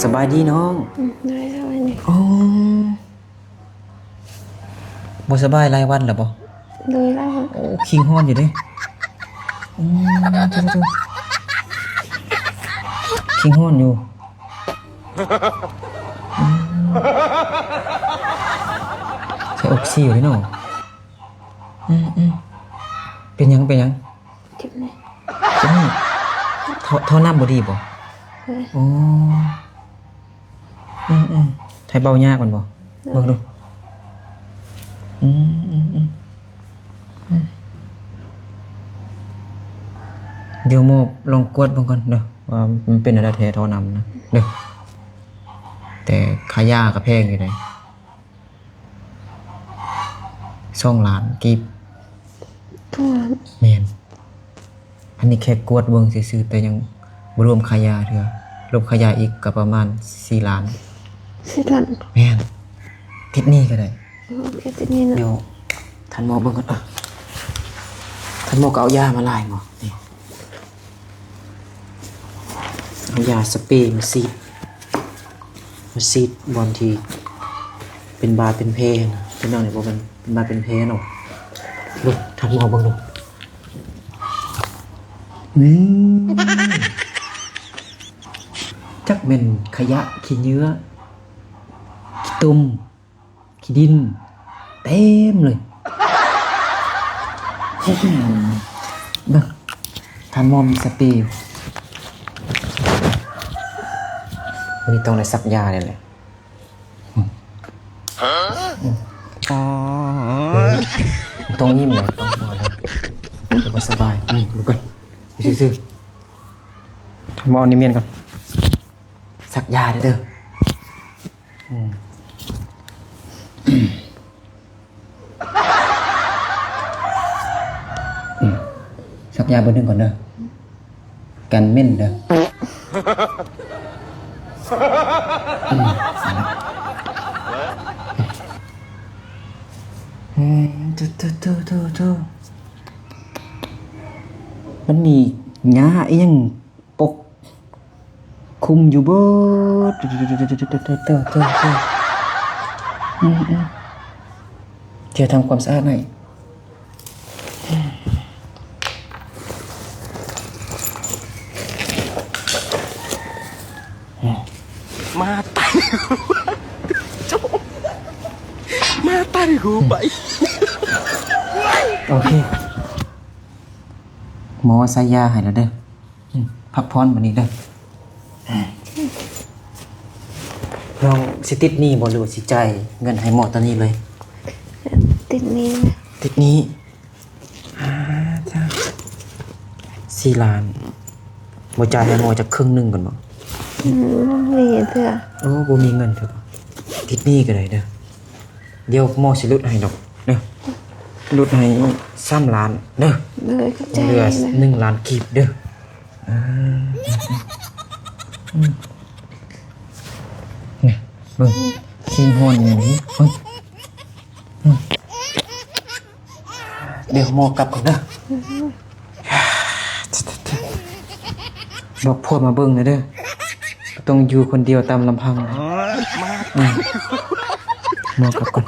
สบายดีน้องได้สบายดีโอ้บ่สบายรายวันหรอบ่โดยแล้วโอ้คิงฮ้อนอยู่เด้จุ๊คิงฮ้อนอยู่ใส่อกซี่อยู่เด้น้องเป็นยังเจ็บไหมเจ็บนี่ท่อน้ำบ่ดีบ่โอ้ไทยเบายากมันบ่เบิ่งดูเดี๋ยวโมลองกวดเบิ่งก่อนเด้อว่ามันเป็นอะไรแท้ท่อน้ำนะเด้อแต่ขายาก็แพงอยู่เลย2 ล้านกีบทั่วแม่นอันนี้แค่กวดเบิ่งซื่อๆแต่ยังบ่รวมขายาเด้อรวมขายาอีกก็ประมาณ4 ล้าน4 ล้านแม่นติดหนี้ก็ได้ติดหนี้นะเดี๋ยวท่านหมอเบิ่งก่อนท่านหมอก็เอายามาลายหมอนี่เอายาสเปรย์มาซีดบอลทีเป็นบาเป็นเพนะเป็นน้องเนี่ยบ่เป็นบาเป็นเพเนาะดูท่านหมอเบิ่งดูจักเป็นขยะขี้เนื้อขี้ตุ่มขี้ดินเต็มเลยเบิ่งท่านหมอมีสเปรย์วันนี้ต้องได้ซักยาเลยแหละต้องยิ้มเลยต้องนอนเลยสบายดูก่อนซื่อๆทำมอนี่เมียนก่อนซักยาเด้อซักยาเบอร์ 1ก่อนเด้อกันเม่นเด้อมันมีหญ้าอีหยังปกคุมอยู่เบิดเดี๋ยวทำความสะอาดหน่อยมาไต่โจมาไต่หูไปโอเคหมอใส่ยาให้แล้วเด้อพักผ่อนวันนี้เด้อเราสิติดหนี้บ่หรือว่าสิจ่ายเงินให้หมอตอนนี้เลยติดหนี้ติดหนี้จ้า4 ล้านบ่จ่ายให้หมอจักครึ่งนึงก่อนบ่มีเพื่อโอ้บ่มีเงินเถอะติดหนี้ก็ได้เด้อเดี๋ยวหมอสิลดให้ดอกเด้อลดให้3 ล้านเด้อเลยเข้าใจเหลือ1 ล้านกีบเด้อนี่เบิ่งขี้ฮ้อนอย่างนี้เดี๋ยวหมอกลับก่อนเด้อบอกพวกมาเบิ่งนะเด้อต้องอยู่คนเดียวตามลำพังหมอกลับก่อน